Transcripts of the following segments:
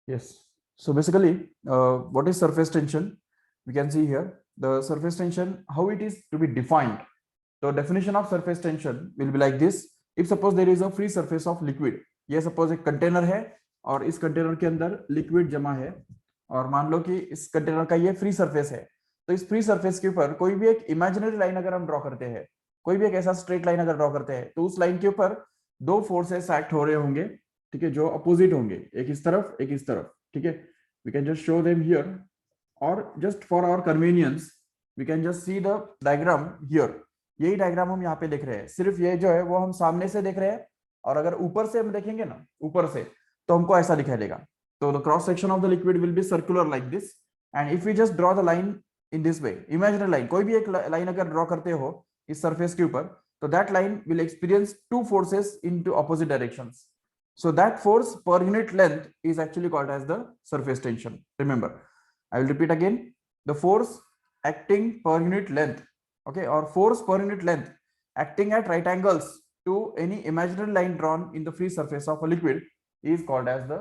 Yes. So basically, what is surface tension? We can see here the surface tension, how it is to be defined. The definition of surface tension will be like this. If suppose there is a free surface of liquid, ये suppose एक container है और इस container के अंदर liquid जमा है और मान लो कि इस कंटेनर का ये फ्री सरफेस है, तो इस फ्री सरफेस के ऊपर कोई भी एक इमेजिनरी लाइन अगर हम ड्रॉ करते हैं, कोई भी एक ऐसा स्ट्रेट लाइन अगर ड्रॉ करते हैं, तो उस लाइन के ऊपर दो फोर्सेस एक्ट हो रहे होंगे, ठीक है, जो अपोजिट होंगे, एक इस तरफ एक इस तरफ, ठीक है. We can just show them here और just for our convenience we can just see the diagram here. यही डायग्राम हम यहाँ पे देख रहे हैं, सिर्फ ये जो है वो हम सामने से देख रहे हैं, और अगर ऊपर से हम देखेंगे ना, ऊपर से, तो हमको ऐसा दिखाई देगा. तो the cross section of the liquid will be circular like this, and if we just draw the line in this way, imaginary line, कोई भी एक लाइन अगर ड्रॉ करते हो इस सरफेस के ऊपर, तो that line will experience two forces in two opposite directions. So that force per unit length is actually called as the surface tension. Remember, I will repeat again, the force acting per unit length, okay, or force per unit length acting at right angles to any imaginary line drawn in the free surface of a liquid is called as the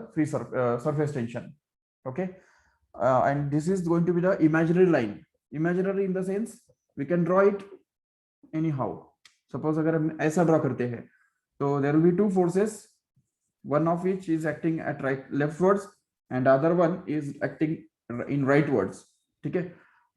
surface tension. Okay, and this is going to be the imaginary line. Imaginary in the sense we can draw it anyhow. Suppose अगर हम ऐसा draw करते हैं, तो there will be two forces, one of which is acting at leftwards and other one is acting in rightwards. ठीक है,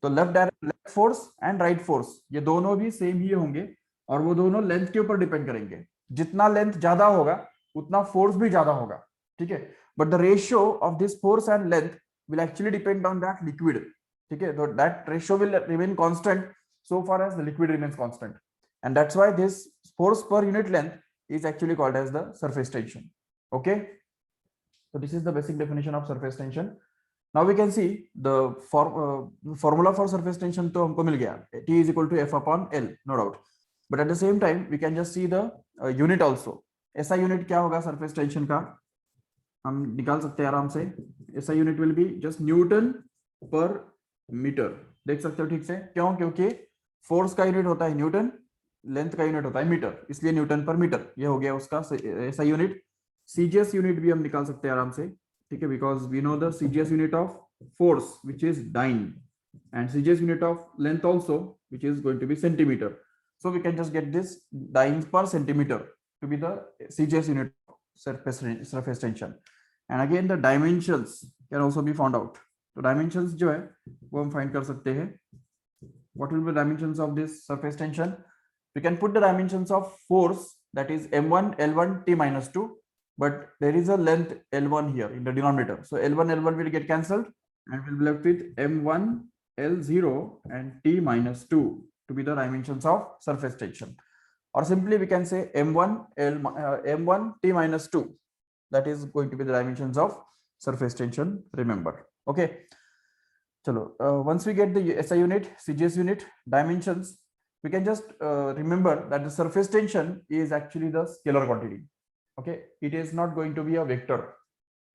तो left force and right force ये दोनों भी सेम ही होंगे और वो दोनों लेंथ के ऊपर डिपेंड करेंगे. जितना लेंथ ज्यादा होगा उतना फोर्स भी ज्यादा होगा, ठीक है, but the ratio of this force and length will actually depend on that liquid. ठीक है, तो that ratio will remain constant so far as the liquid remains constant, and that's why this force per unit length is actually called as the surface tension. Okay, so this is the basic definition of surface tension. Now we can see the formula for surface tension तो हमको मिल गया, T is equal to F upon L, no doubt, but at the same time we can just see the unit also. SI unit क्या होगा surface tension का हम निकाल सकते हैं आराम से. SI unit will be just Newton per meter. देख सकते हो ठीक से, क्यों? क्योंकि फोर्स का यूनिट होता है न्यूटन, लेंथ का यूनिट होता है मीटर, इसलिए न्यूटन पर मीटर ये हो गया उसका SI यूनिट. CGS यूनिट भी हम निकाल सकते हैं आराम से, ठीक है, because we know the CGS unit of force which is dyne and CGS unit of length also which is going to be centimeter. So we can just get this dynes per centimeter to be the CGS unit of surface tension. And again the dimensions can also be found out. तो dimensions जो है वो हम find कर सकते हैं. What will be the dimensions of this surface tension? We can put the dimensions of force, that is M1 L1 T minus 2, but there is a length L1 here in the denominator, so L1 will get cancelled and we'll be left with M1 L0 and T minus 2 to be the dimensions of surface tension. Or simply we can say M1 T minus 2, that is going to be the dimensions of surface tension. Remember, okay. Chalo, once we get the SI unit, CGS unit, dimensions, we can just remember that the surface tension is actually the scalar quantity. Okay, it is not going to be a vector.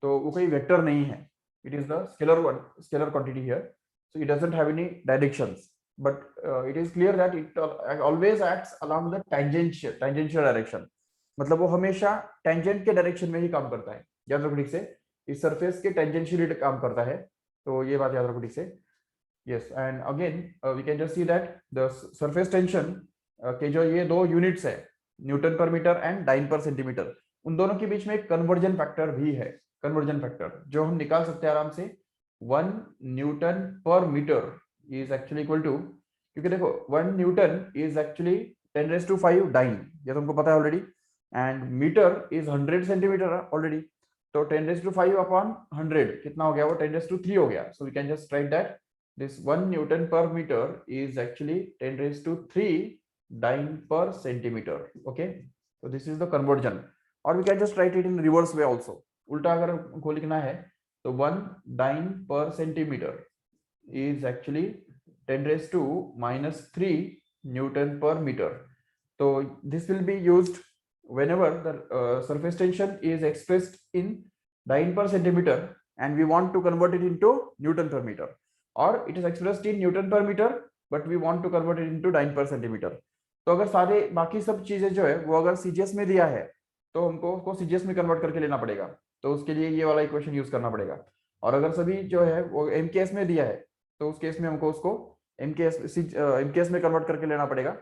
तो वो कोई vector नहीं है. It is the scalar quantity here. So it doesn't have any directions, but it is clear that it always acts along the tangential direction. मतलब वो हमेशा tangent के direction में ही काम करता है. याद रखो ठीक से, इस surface के tangentially काम करता है, तो ये बात याद रखो ठीक से. Yes, and again we can just see that the surface tension के जो ये दो units है, Newton per metre and dine पर सेंटीमीटर, उन दोनों के बीच में एक कन्वर्जन फैक्टर भी है. कन्वर्जन फैक्टर जो हम निकाल सकते हैं आराम से, 1 newton per metre is actually equal to, क्योंकि देखो 1 न्यूटन इज एक्चुअली 10⁵ डाइन, ये तुमको पता है already, and metre is 100 centimetre already, तो 10⁵ अपॉन 100 कितना हो गया, वो 10⁵ हो गया. So we can just write that this 1 Newton per meter is actually 10⁵ dyne per centimeter. Okay, so this is the conversion, or we can just write it in reverse way also. उल्टा अगर हमको लिखना है तो 1 dyne per centimeter is actually 10⁻³ Newton per meter. So this will be used whenever the surface tension is expressed in dyne per centimeter and we want to convert it into Newton per meter, or it is expressed in Newton per meter but we want to convert it into dyne per centimeter. तो अगर सारे बाकी सब चीजें जो है वो अगर CGS में दिया है तो हमको उसको CGS में कन्वर्ट करके लेना पड़ेगा. तो उसके लिए ये वाला इक्वेशन यूज करना पड़ेगा। और अगर सभी जो है वो एमकेएस में दिया है तो उस केस में हमको उसको एमकेएस में कन्वर्ट करके लेना पड़ेगा।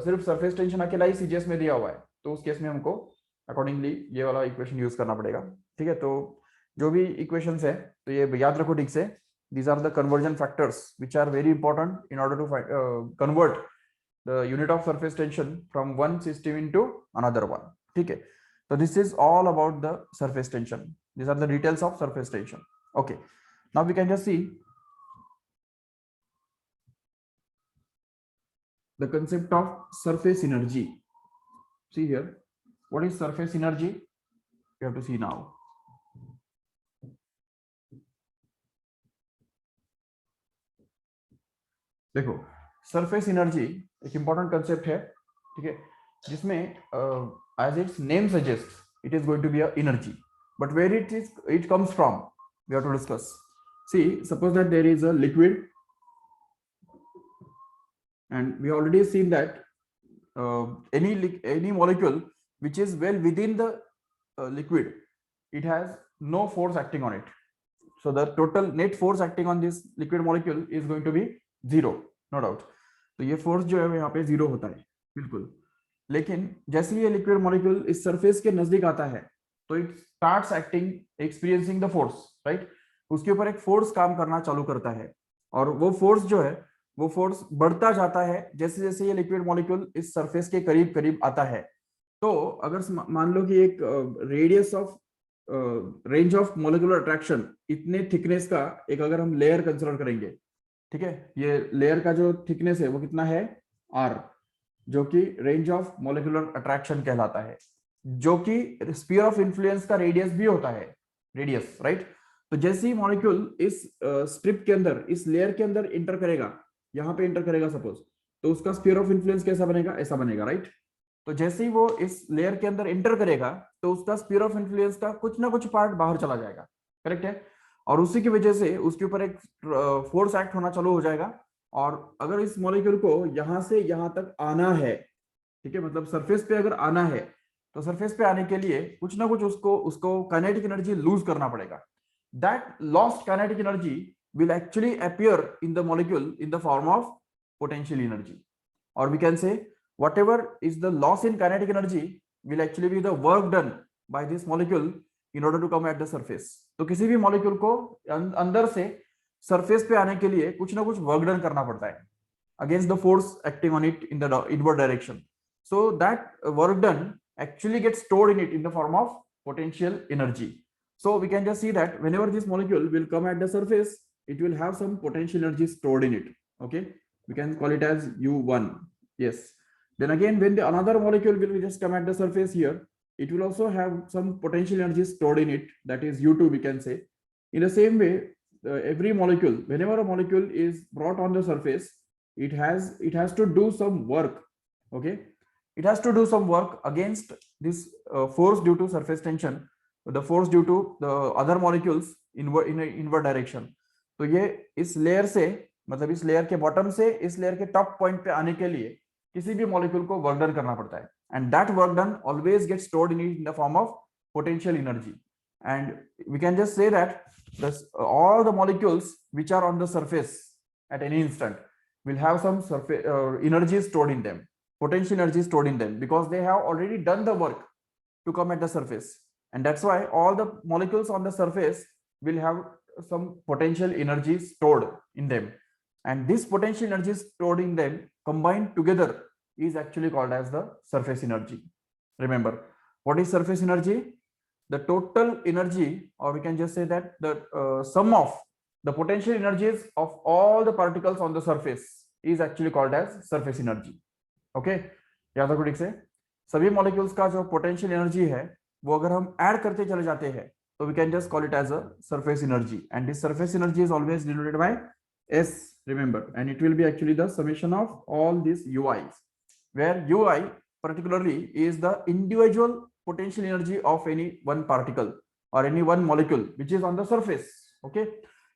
सिर्फ सरफेस टेंशन अकेला ही सीजीएस में दिया हुआ है तो उस केस में हमको अकॉर्डिंगली ये वाला इक्वेशन यूज करना पड़ेगा। ठीक है, तो जो भी इक्वेशंस है तो ये याद रखो ठीक से। These are the conversion factors which are very important in order to convert the unit of surface tension from one system into another one. ठीक है, so this is all about the surface tension. These are the details of surface tension. Okay, now we can just see the concept of surface energy. See here, what is surface energy? You have to see now. देखो, surface energy एक important concept है, ठीक है, जिसमें as its name suggest it is going to be a energy, but where it comes from we have to discuss. See suppose that there is a liquid and we already seen that any molecule which is well within the liquid, it has no force acting on it, so the total net force acting on this liquid molecule is going to be zero, no doubt। तो ये force जो है यहाँ पे zero होता है बिल्कुल, लेकिन जैसे ही ये लिक्विड मॉलिक्यूल इस सरफेस के नजदीक आता है तो it starts acting experiencing the force, right. उसके ऊपर एक फोर्स काम करना चालू करता है और वो फोर्स जो है वो फोर्स बढ़ता जाता है जैसे जैसे ये लिक्विड मॉलिक्यूल इस सरफेस के करीब करीब आता है। तो अगर मान लो कि एक radius of range of molecular attraction इतने थिकनेस का एक अगर हम लेयर कंसिडर करेंगे, ठीक है, ये लेयर का जो थिकनेस है वो कितना है r, जो कि रेंज ऑफ मोलिकुलर अट्रैक्शन कहलाता है, जो कि स्फीयर ऑफ इन्फ्लुएंस का रेडियस भी होता है, रेडियस, राइट। तो जैसे ही मॉलिक्यूल इस स्ट्रिप के अंदर इस लेयर के अंदर इंटर करेगा, यहाँ पे इंटर करेगा सपोज, तो उसका स्फीयर ऑफ इन्फ्लुएंस कैसा बनेगा, ऐसा बनेगा, राइट। तो जैसे ही वो इस लेयर के अंदर इंटर करेगा तो उसका स्फीयर ऑफ इन्फ्लुएंस का कुछ ना कुछ पार्ट बाहर चला जाएगा, करेक्ट है, और उसी की वजह से उसके ऊपर एक फोर्स एक्ट होना चालू हो जाएगा। और अगर इस मॉलिक्यूल को यहां से यहां तक आना है, ठीक है, मतलब सरफेस पे अगर आना है तो सरफेस पे आने के लिए कुछ ना कुछ उसको उसको काइनेटिक एनर्जी लूज करना पड़ेगा। That lost kinetic energy will actually appear in the molecule in the form of potential energy, or we can say whatever is the loss in kinetic energy will actually be the work done by this molecule in order to come at the surface। तो किसी भी molecule को अंदर से surface पे आने के लिए कुछ ना कुछ work done करना पड़ता है against the force acting on it in the inward direction, so that work done actually gets stored in it in the form of potential energy। So we can just see that whenever this molecule will come at the surface, it will have some potential energy stored in it, okay, we can call it as u1, yes। Then again when the another molecule will just come at the surface here, it will also have some potential energy stored in it, that is u2, we can say। In the same way, every molecule, whenever a molecule is brought on the surface, it has to do some work, okay, it has to do some work against this force due to surface tension, the force due to the other molecules in inward direction। तो ये इस layer से, मतलब इस layer के bottom से इस layer के टॉप पॉइंट पे आने के लिए किसी भी मॉलिक्यूल को वर्क डन करना पड़ता है, and that work done always gets stored in the form of potential energy. And we can just say that all the molecules which are on the surface at any instant will have some surface energy stored in them, potential energy stored in them, because they have already done the work to come at the surface, and that's why all the molecules on the surface will have some potential energy stored in them, and this potential energy stored in them combined together is actually called as the surface energy। Remember, what is surface energy? The total energy, or we can just say that the sum of the potential energies of all the particles on the surface is actually called as surface energy, okay। याद रखो ठीक से, सभी molecules का जो potential energy है वो अगर हम ऐड करते चले जाते हैं तो we can just call it as a surface energy, and this surface energy is always denoted by S, remember, and it will be actually the summation of all these ui's, where ui particularly is the individual potential energy of any one particle or any one molecule which is on the surface, okay।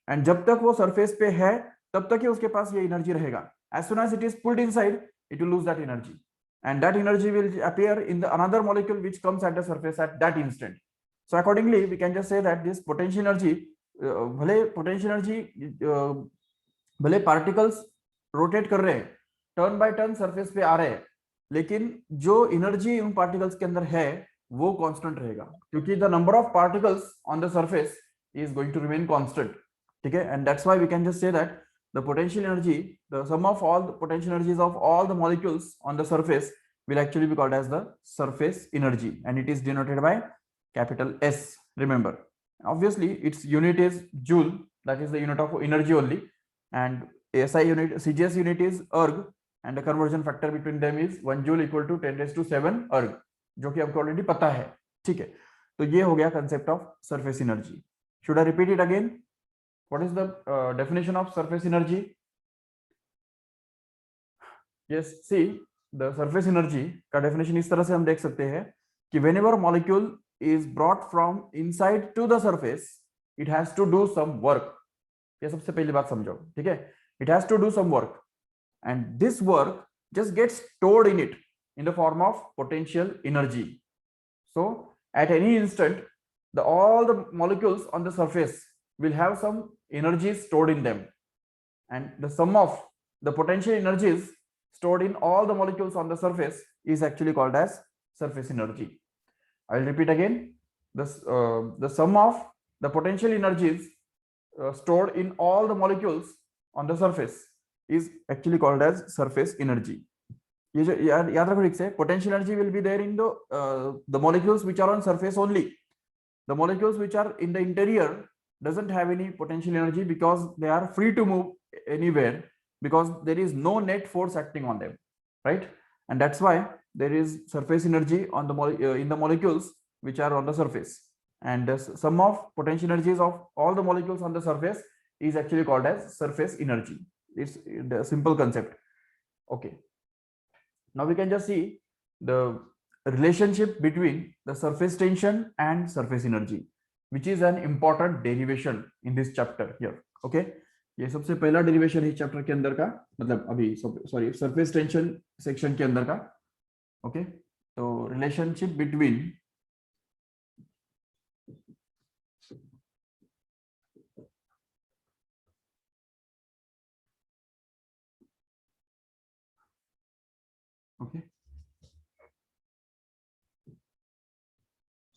and जब तक वो surface पे है तब तक ही उसके पास ये energy रहेगा, as soon as it is pulled inside it will lose that energy, and that energy will appear in the another molecule which comes at the surface at that instant। So accordingly we can just say that this potential energy, भले potential energy भले particles rotate कर रहे हैं, turn by turn surface पे आ रहे हैं, लेकिन जो एनर्जी उन पार्टिकल्स के अंदर है वो कांस्टेंट रहेगा, क्योंकि the number of particles on the surface is going to remain constant. ठीक है, and that's why we can just say that the potential energy, the sum of all the potential energies of all the molecules on the surface will actually be called as the surface energy, and it is denoted by capital S. Remember, obviously its unit is joule, that is the unit of energy only, and SI unit, CGS unit is erg, and the conversion factor between them is 1 joule equal to 10 raised to 7 erg, जो कि आपको already पता है. ठीक है, तो ये हो गया concept of surface energy. Should I repeat it again? What is the definition of surface energy? Yes, see, the surface energy का definition इस तरह से हम देख सकते हैं कि whenever molecule is brought from inside to the surface, it has to do some work. ये सबसे पहली बात समझो, ठीक है? It has to do some work, and this work just gets stored in it in the form of potential energy. So at any instant, all the molecules on the surface will have some energy stored in them, and the sum of the potential energies stored in all the molecules on the surface is actually called as surface energy. I'll repeat again. The sum of the potential energies stored in all the molecules on the surface is actually called as surface energy. ये जो याद रखो ठीक से, potential energy will be there in the molecules which are on surface only. The molecules which are in the interior doesn't have any potential energy because they are free to move anywhere, because there is no net force acting on them, right? And that's why there is surface energy on the in the molecules which are on the surface, and the sum of potential energies of all the molecules on the surface is actually called as surface energy. It's the simple concept. Okay, now we can just see the relationship between the surface tension and surface energy, which is an important derivation in this chapter here. Okay, ये सबसे पहला derivation है chapter के अंदर का, मतलब अभी sorry surface tension section के अंदर का. ओके, तो relationship between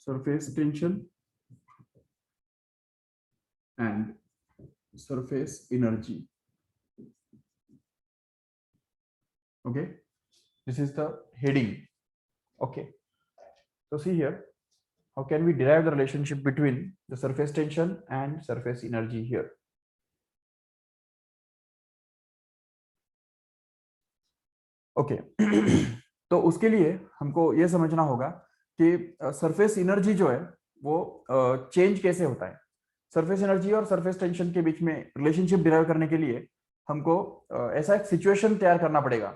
surface tension and surface energy. Okay, this is the heading. Okay, so see here, how can we derive the relationship between the surface tension and surface energy here? Okay, तो उसके लिए हमको ये समझना होगा कि surface energy जो है वो चेंज कैसे होता है. सरफेस एनर्जी और सरफेस टेंशन के बीच में रिलेशनशिप डिराइव करने के लिए हमको ऐसा एक सिचुएशन तैयार करना पड़ेगा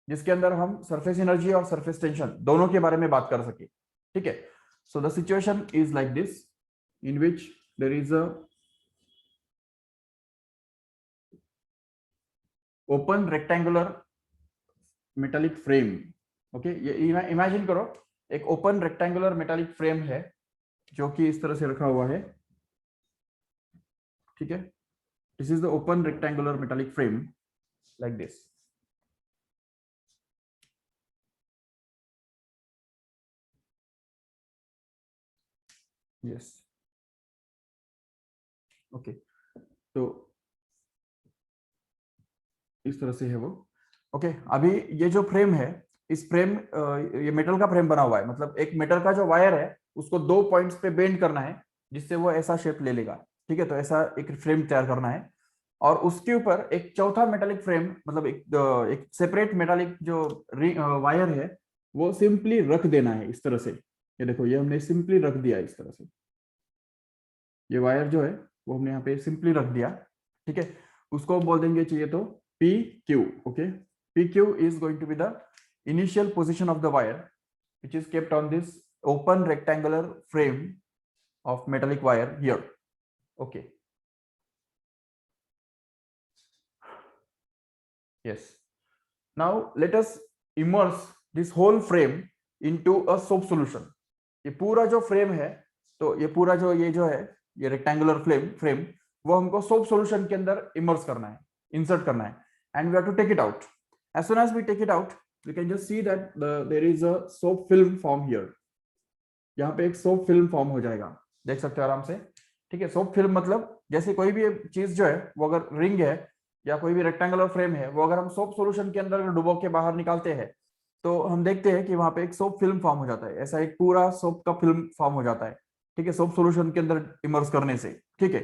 जिसके अंदर हम सरफेस एनर्जी और सरफेस टेंशन दोनों के बारे में बात कर सके. ठीक है, so the situation is like this, in which there is a open rectangular metallic frame. Okay, ये इमेजिन करो एक ओपन रेक्टेंगुलर मेटालिक फ्रेम है जो कि इस तरह से रखा हुआ है. ठीक है, this is the open rectangular metallic frame like this. Yes, okay, तो इस तरह से है वो. ओके, अभी ये जो फ्रेम है, इस फ्रेम ये मेटल का फ्रेम बना हुआ है, मतलब एक मेटल का जो वायर है उसको दो पॉइंट्स पे बेंड करना है जिससे वो ऐसा शेप ले लेगा. ठीक है, तो ऐसा एक फ्रेम तैयार करना है और उसके ऊपर एक चौथा मेटालिक फ्रेम, मतलब एक सेपरेट मेटालिक जो वायर है वो सिंपली रख देना है इस तरह से. ये देखो, ये हमने सिंपली रख दिया इस तरह से, ये वायर जो है वो हमने यहाँ पे सिंपली रख दिया. ठीक है, उसको बोल देंगे चाहिए तो P Q. Okay, P Q is going to be the initial position of the wire which is kept on this open rectangular frame of metallic wire here. Okay, yes, now let us immerse this whole frame into a soap solution. ये पूरा जो frame है तो ये पूरा जो है ये रेक्टेंगुलर फ्रेम वो हमको सोप सॉल्यूशन के अंदर इमर्स करना है, इंसर्ट करना है, and we have to take it out. As soon as we take it out, we can just see that there is a soap film form here. यहाँ पे एक सोप फिल्म फॉर्म हो जाएगा, देख सकते हो आराम से. ठीक है, सोप फिल्म मतलब जैसे कोई भी चीज जो है वो अगर रिंग है या कोई भी रेक्टेंगुलर फ्रेम है, वो अगर हम सोप सॉल्यूशन के अंदर डुबो के बाहर निकालते हैं तो हम देखते हैं कि वहां पे एक सोप फिल्म फॉर्म हो जाता है. ऐसा एक पूरा सोप का फिल्म फॉर्म हो जाता है. ठीक है, सोप सॉल्यूशन के अंदर इमर्स करने से. ठीक है,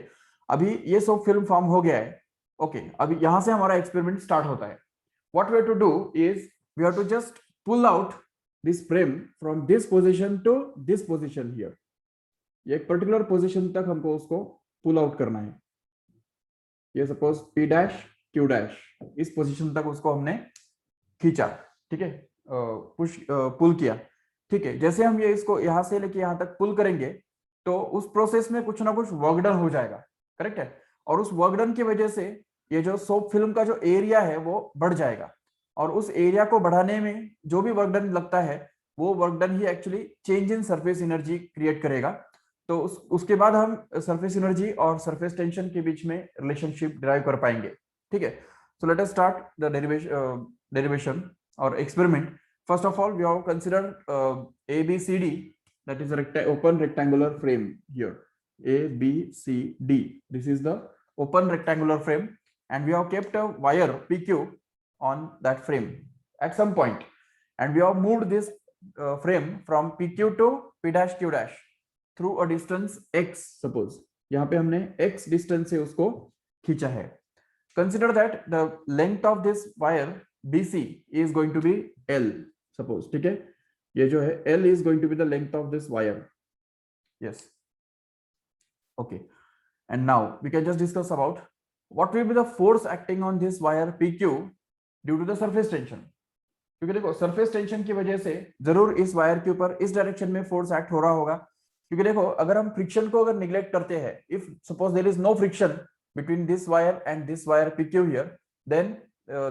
अभी ये सोप फिल्म फॉर्म हो गया है. ओके, अभी यहां से हमारा एक्सपेरिमेंट स्टार्ट होता है. What we have to do is we have to just pull out this frame from this position to this position here. ये एक पर्टिकुलर पोजिशन तक हमको उसको पुल आउट करना है. ये suppose P dash Q dash, इस पोजीशन तक उसको हमने खींचा. ठीक है, पुश पुल किया. ठीक है, जैसे हम ये इसको यहां से लेके यहां तक पुल करेंगे तो उस प्रोसेस में कुछ ना कुछ वर्क डन हो जाएगा. करेक्ट है, और उस वर्क डन की वजह से ये जो सोप फिल्म का जो एरिया है वो बढ़ जाएगा, और उस एरिया को बढ़ाने में जो भी वर्क डन लगता है वो वर्क डन ही actually change in surface energy create करेगा. तो उसके बाद हम सरफेस एनर्जी और सरफेस टेंशन के बीच में रिलेशनशिप डिराइव कर पाएंगे. ठीक है, so let us start the derivation और experiment. First of all we have considered ABCD, that is a open rectangular frame here. ABCD, this is the open rectangular frame, and we have kept a wire PQ on that frame at some point, and we have moved this frame from PQ to P dash Q dash through a distance x. suppose यहाँ पे हमने x distance से उसको खींचा है. consider that the length of this wire BC is going to be L. suppose, ठीक है, ये जो है L is going to be the length of this wire. yes, okay, and now we can just discuss about what will be the force acting on this wire PQ due to the surface tension. क्योंकि देखो surface tension की वजह से जरूर इस wire के ऊपर इस डायरेक्शन में फोर्स एक्ट हो रहा होगा. क्योंकि देखो अगर हम फ्रिक्शन को अगर निग्लेक्ट करते हैं, if suppose there is no friction between this wire and this wire PQ here, then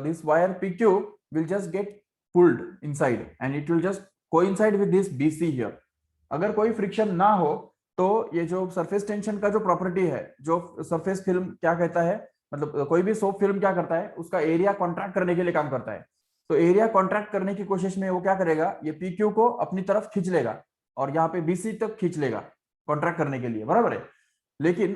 this wire PQ will just get pulled inside and it will just coincide with this BC here. अगर कोई friction ना हो तो ये जो surface tension का जो property है, जो सरफेस फिल्म क्या कहता है, मतलब कोई भी सोप फिल्म क्या करता है, उसका एरिया कॉन्ट्रैक्ट करने के लिए काम करता है. तो एरिया कॉन्ट्रैक्ट करने की कोशिश में वो क्या करेगा, ये PQ को अपनी तरफ खींच लेगा और यहाँ पे BC तक खींच लेगा कॉन्ट्रैक्ट करने के लिए. बराबर है, लेकिन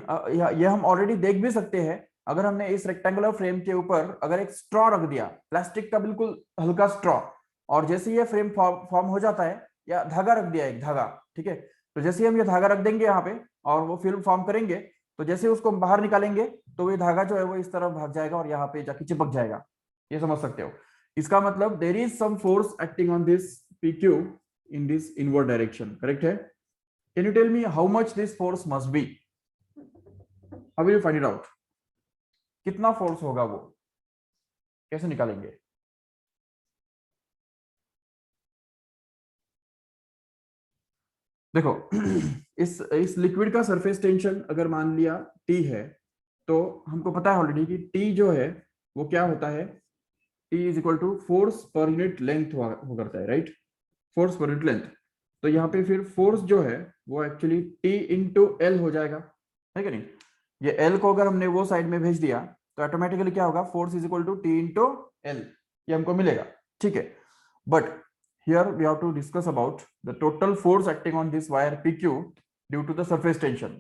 ये हम ऑलरेडी देख भी सकते हैं. अगर हमने इस रेक्टेंगुलर फ्रेम के ऊपर अगर एक स्ट्रॉ रख दिया, प्लास्टिक का बिल्कुल हल्का स्ट्रॉ, और जैसे ये फ्रेम फॉर्म हो जाता है, या धागा रख दिया एक धागा. ठीक है, तो जैसे हम ये धागा रख देंगे यहाँ पे और वो फिल्म फॉर्म करेंगे, तो जैसे उसको बाहर निकालेंगे तो ये धागा जो है वो इस तरफ भाग जाएगा और यहाँ पे जाके चिपक जाएगा. ये समझ सकते हो. इसका मतलब there is some force acting on this PQ in this inward direction. Correct है. Can you tell me how much this force must be? How will you find it out? कितना फोर्स होगा वो, कैसे निकालेंगे? देखो इस लिक्विड का surface tension अगर मान लिया T है, तो हमको पता है ऑलरेडी कि T जो है वो क्या होता है, T is equal to force per unit length हुआ करता है. Right, force per unit length. तो यहाँ पे फिर फोर्स जो है वो एक्चुअली T इंटू L हो जाएगा, है कि नहीं. ये L को अगर हमने वो साइड में भेज दिया तो ऑटोमेटिकली क्या होगा, force is equal to T into L, ये हमको मिलेगा. ठीक है, but here we have to discuss about the total force acting on this wire PQ due to the surface tension.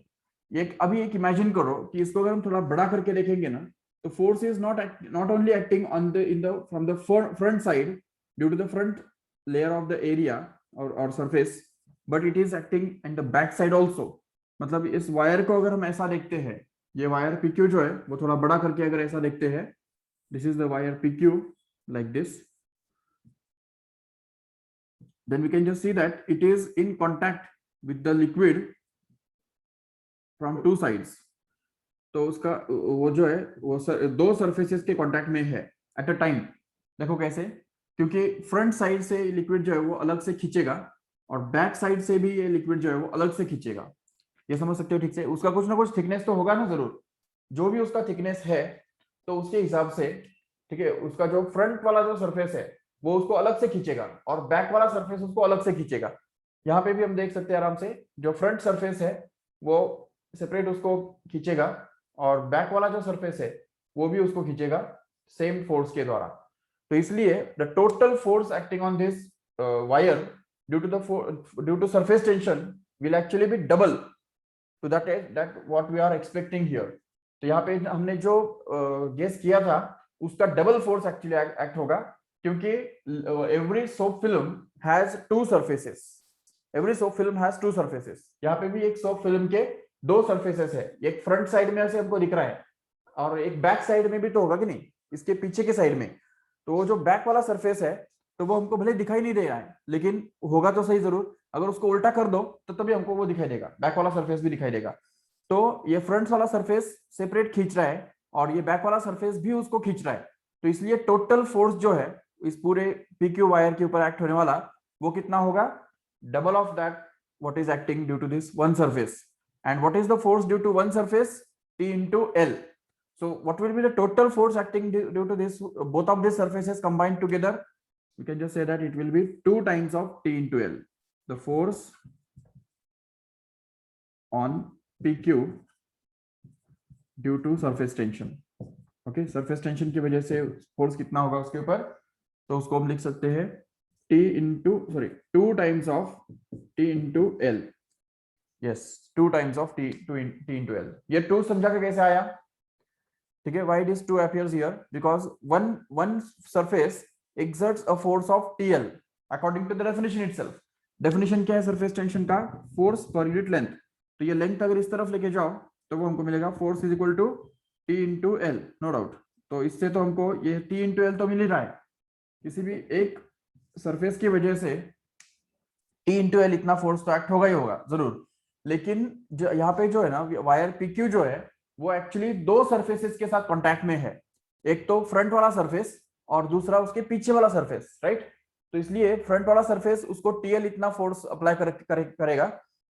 अभी एक इमेजिन करो कि इसको अगर हम थोड़ा बड़ा करके देखेंगे ना, तो force is not only acting on the from the front side due to the front layer of the area और surface, but it is acting in the back side also. मतलब इस वायर को अगर हम ऐसा देखते हैं, ये वायर PQ जो है वो थोड़ा बड़ा करके अगर ऐसा देखते हैं, this is the wire PQ like this, then we can just see that it is in contact with the liquid from two sides. तो उसका वो जो है वो दो सरफेसेस के कांटेक्ट में है एट अ टाइम. देखो कैसे, क्योंकि फ्रंट साइड से लिक्विड जो है वो अलग से खींचेगा और बैक साइड से भी ये लिक्विड जो है वो अलग से खींचेगा. ये समझ सकते हो ठीक से. उसका कुछ ना कुछ थिकनेस तो होगा ना जरूर, जो भी उसका थिकनेस है तो उसके हिसाब से, ठीक है, उसका जो फ्रंट वाला जो सरफेस है वो उसको अलग से खींचेगा और बैक वाला सरफेस उसको अलग से खींचेगा. यहाँ पे भी हम देख सकते हैं आराम से, जो फ्रंट सरफेस है वो सेपरेट उसको खींचेगा, और बैक वाला जो सरफेस है वो भी उसको खींचेगा सेम फोर्स के द्वारा। तो इसलिए the total force acting on this wire due to surface tension will actually be double to that what we are expecting here. तो यहाँ पे हमने जो गेस किया था उसका डबल फोर्स एक्चुअली एक्ट होगा, क्योंकि every soap film has to surfaces. Every soap film has to surfaces. यहाँ पे भी एक सोप फिल्म के दो सरफेसेस है, एक फ्रंट साइड में ऐसे हमको दिख रहा है और एक बैक साइड में भी तो होगा कि नहीं, इसके पीछे के साइड में। तो वो जो बैक वाला सरफेस है तो वो हमको भले दिखाई नहीं दे रहा है, लेकिन होगा तो सही जरूर। अगर उसको उल्टा कर दो तो तभी हमको वो दिखाई देगा, बैक वाला सरफेस भी दिखाई देगा। तो ये फ्रंट वाला सरफेस सेपरेट खींच रहा है और ये बैक वाला सरफेस भी उसको खींच रहा है। तो इसलिए टोटल फोर्स जो है इस पूरे पीक्यू वायर के ऊपर एक्ट होने वाला वो कितना होगा, double of that what is acting due to this one surface. And what is the force due to one surface? T into L. So what will be the total force acting due to this both of these surfaces combined together? You can just say that it will be 2 times of T into L. The force on PQ due to surface tension. Okay, surface tension की वजह से force कितना होगा उसके ऊपर, तो उसको हम लिख सकते हैं T into sorry 2 times of T into L. Yes, 2 times of T into L. ये 2 समझा के कैसे आया, ठीक है। Why this 2 appears here, because one surface exerts a force of TL according to the definition itself. Definition क्या है surface tension का, फोर्स पर यूनिट लेंथ। तो ये लेंथ अगर इस तरफ लेके जाओ तो वो हमको मिलेगा force is equal to T into L, no doubt. तो इससे तो हमको ये टी इंटू एल तो मिल ही रहा है, किसी भी एक सरफेस की वजह से टी इंटू एल इतना फोर्स तो एक्ट होगा ही होगा जरूर। लेकिन जो यहाँ पे जो है ना वायर पीक्यू जो है वो एक्चुअली दो सरफेसेस के साथ कॉन्टैक्ट में है, एक तो फ्रंट वाला सरफेस और दूसरा उसके पीछे वाला सरफेस, राइट। तो इसलिए फ्रंट वाला सरफेस उसको टीएल इतना फोर्स अप्लाई करेगा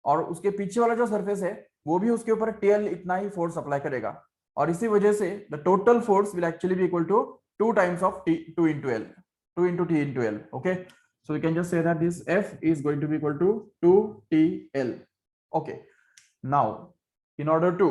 और उसके पीछे वाला जो सरफेस है वो भी उसके ऊपर टीएल इतना ही फोर्स अप्लाई करेगा, और इसी वजह से the total force will actually be equal to 2 times of T 2 into L, 2 into T into L. Okay, so we can just say that this F is going to be equal to 2TL. Okay, now in order to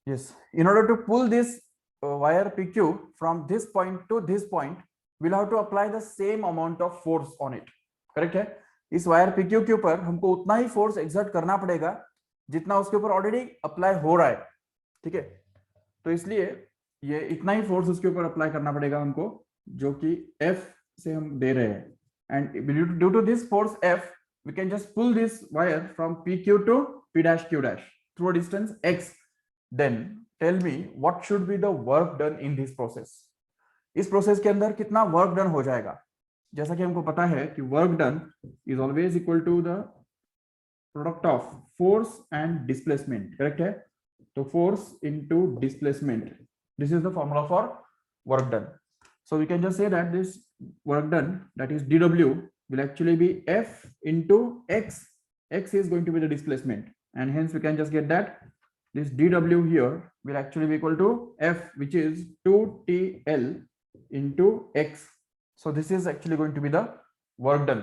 yes, in order to pull this wire PQ from this point to this point, we'll have to apply the same amount of force on it. Correct है, इस wire PQ के ऊपर हमको उतना ही force exert करना पड़ेगा जितना उसके ऊपर ऑलरेडी अप्लाई हो रहा है, ठीक है। तो इसलिए ये इतना ही फोर्स उसके ऊपर अप्लाई करना पड़ेगा हमको जो कि F से हम दे रहे हैं। And due to this force F we can just pull this wire from PQ to P dash Q dash through a distance X. Then tell me what should be the work done in this process. इस process के अंदर कितना work done हो जाएगा। जैसा कि हमको पता है कि work done is always equal to the product of force and displacement, correct है। तो force into displacement, this is the formula for work done. So we can just say that this work done, that is dW, will actually be F into X. X is going to be the displacement, and hence we can just get that this dW here will actually be equal to F, which is 2TL into X. So this is actually going to be the work done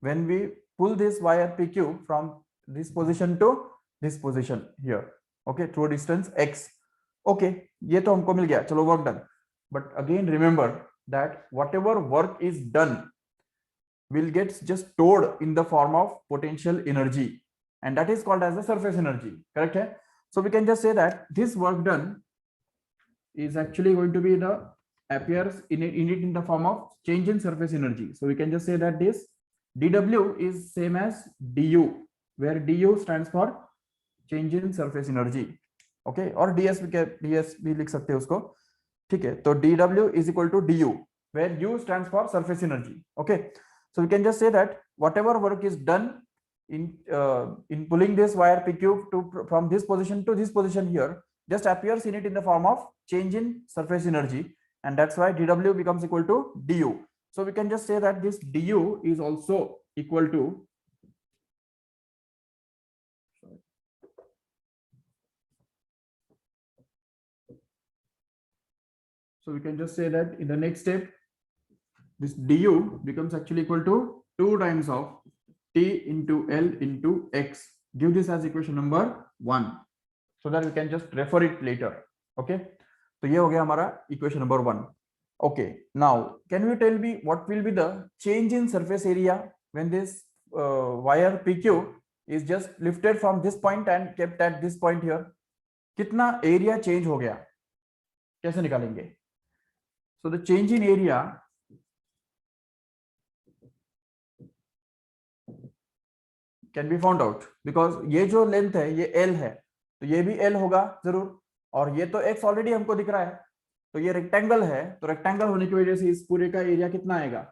when we pull this wire PQ from this position to this position here, okay, through a distance X. Okay, ये तो हमको मिल गया, चलो work done. But again remember that whatever work is done will get just stored in the form of potential energy, and that is called as the surface energy, correct है। So we can just say that this work done is actually going to be the appears in it in the form of change in surface energy. So we can just say that this dW is same as du, where du stands for change in surface energy, okay, और ds भी लिख सकते हैं उसको, ठीक है। तो dw is equal to du, where u stands for surface energy, okay। So we can just say that whatever work is done in pulling this wire PQ from this position to this position here just appears in it in the form of change in surface energy, and that's why dw becomes equal to du. So we can just say that this du is also equal to So we can just say that in the next step, this du becomes actually equal to 2 times of t into L into x. Give this as equation number 1 so that we can just refer it later. Okay. So ये हो गया हमारा equation number 1. Okay. Now, can you tell me what will be the change in surface area when this wire PQ is just lifted from this point and kept at this point here? कितना area change हो गया? कैसे निकालेंगे? So the change in area can be found out because ये जो length है ये L है तो ये भी L होगा जरूर और ये तो X ऑलरेडी हमको दिख रहा है तो ये रेक्टेंगल है तो रेक्टेंगल होने की वजह से इस पूरे का एरिया कितना आएगा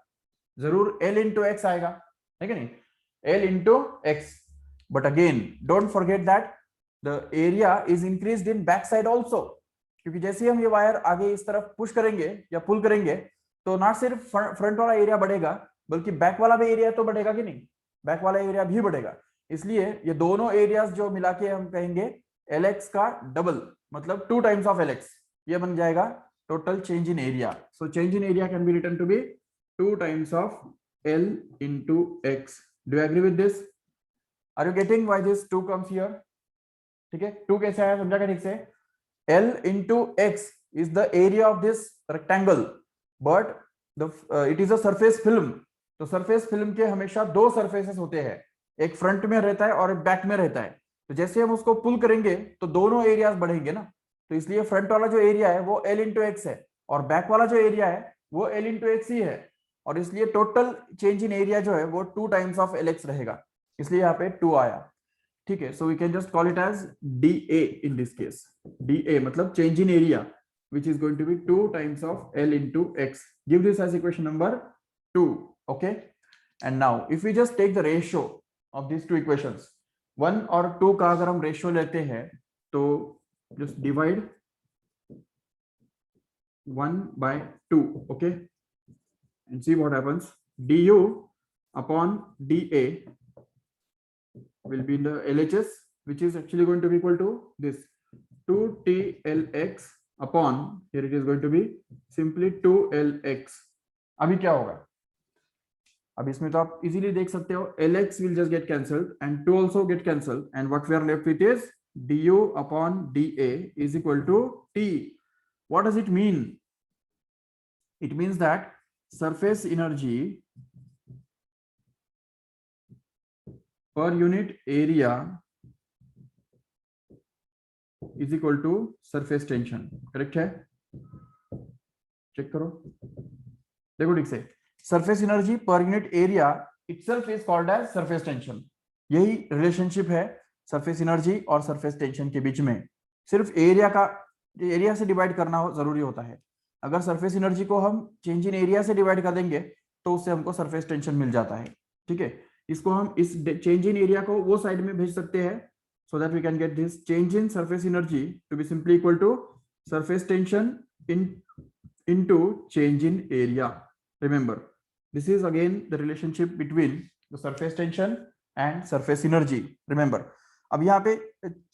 जरूर L इंटू एक्स आएगा है कि नहीं L into x but again don't forget that the area is increased in back side also क्योंकि जैसे ही हम ये वायर आगे इस तरफ पुश करेंगे या पुल करेंगे तो ना सिर्फ फ्रंट वाला एरिया बढ़ेगा बल्कि बैक वाला भी एरिया तो बढ़ेगा कि नहीं बैक वाला एरिया भी बढ़ेगा इसलिए ये दोनों एरियाज जो मिला के हम कहेंगे Lx का डबल मतलब 2 टाइम्स ऑफ Lx ये बन जाएगा total change in area so change in area can be written to be 2 times of L into x. Do you agree with this? Are you getting why this 2 comes here? ठीक है 2 कैसे आया समझा क्या ठीक से L into x is the area of this rectangle but the it is a surface film तो surface film के हमेशा 2 सरफेसेस होते हैं एक फ्रंट में रहता है और एक बैक में रहता है तो जैसे हम उसको पुल करेंगे तो दोनों एरियाज बढ़ेंगे ना तो इसलिए फ्रंट वाला जो एरिया है वो L into x है और बैक वाला जो एरिया है वो L into x ही है और इसलिए टोटल चेंज इन एरिया जो है वो 2 टाइम्स ऑफ Lx रहेगा इसलिए यहाँ पे 2 आया ठीक है so we can just call it as DA in this case DA मतलब change in area which is going to be 2 times of L into x. Give this as equation number 2. Okay. And now if we just take the ratio of these two equations 1 और 2 का अगर हम ratio लेते हैं तो just divide 1 by 2 okay and see what happens du upon dA will be in the LHS which is actually going to be equal to this 2TLX upon here it is going to be simply 2LX अभी क्या होगा अब इसमें तो आप easily देख सकते हो Lx will just get cancelled and 2 also get cancelled and what we are left with is du upon dA is equal to T. What does it mean? It means that surface energy per unit area is equal to surface tension. Correct है check करो देखो ठीक से surface energy per unit area itself is called as surface tension यही relationship है surface energy और surface tension के बीच में सिर्फ एरिया से डिवाइड करना जरूरी होता है अगर सरफेस एनर्जी को हम चेंज इन एरिया से डिवाइड कर देंगे तो उससे हमको सरफेस टेंशन मिल जाता है ठीक है इसको हम इस चेंज इन एरिया को वो साइड में भेज सकते हैं so that we can get this change in surface energy to be simply equal to surface tension into change in area. Remember, this is again the relationship between the surface tension and surface energy. Remember, अब यहाँ पे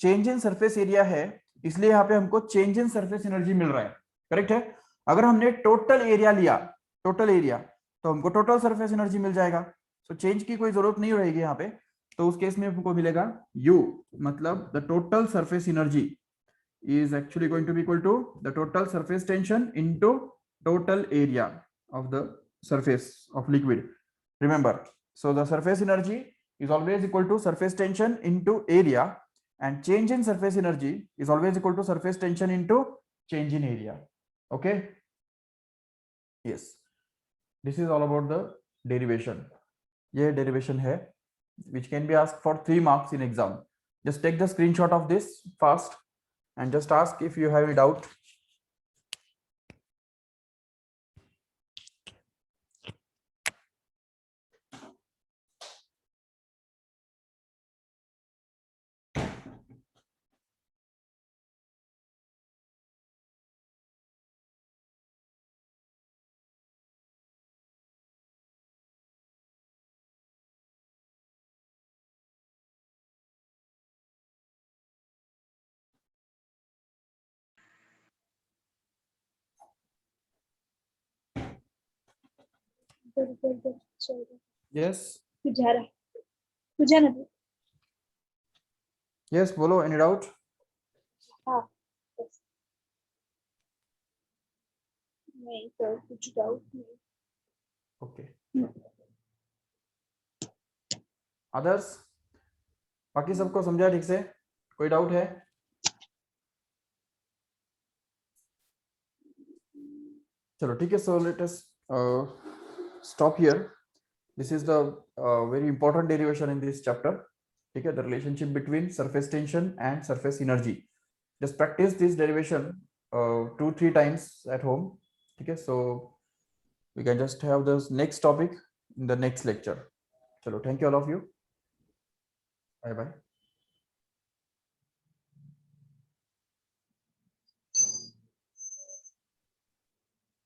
change in surface area है इसलिए यहाँ पे हमको change in surface energy मिल रहा है करेक्ट है अगर हमने टोटल एरिया लिया टोटल एरिया तो हमको टोटल सरफेस एनर्जी मिल जाएगा सो चेंज की कोई जरूरत नहीं रहेगी यहाँ पे तो उस केस में हमको मिलेगा U मतलब the total surface energy is actually going to be equal to the total surface tension into total area of the surface of liquid remember so the surface energy is always equal to surface tension into area and change in surface energy is always equal to surface tension into change in area okay yes this is all about the derivation ये derivation है which can be asked for 3 marks in exam just take the screenshot of this fast and just ask if you have any doubt yes तुझ्या ना yes bolo, any doubt? हाँ नहीं sir कुछ doubt नहीं Okay, others? बाकी सबको समझा ठीक से? कोई डाउट है? चलो ठीक है, so let us stop here. This is the very important derivation in this chapter. ठीक है, the relationship between surface tension and surface energy. Just practice this derivation 2-3 times at home. ठीक है, so we can just have this next topic in the next lecture. चलो, thank you all of you. Bye bye.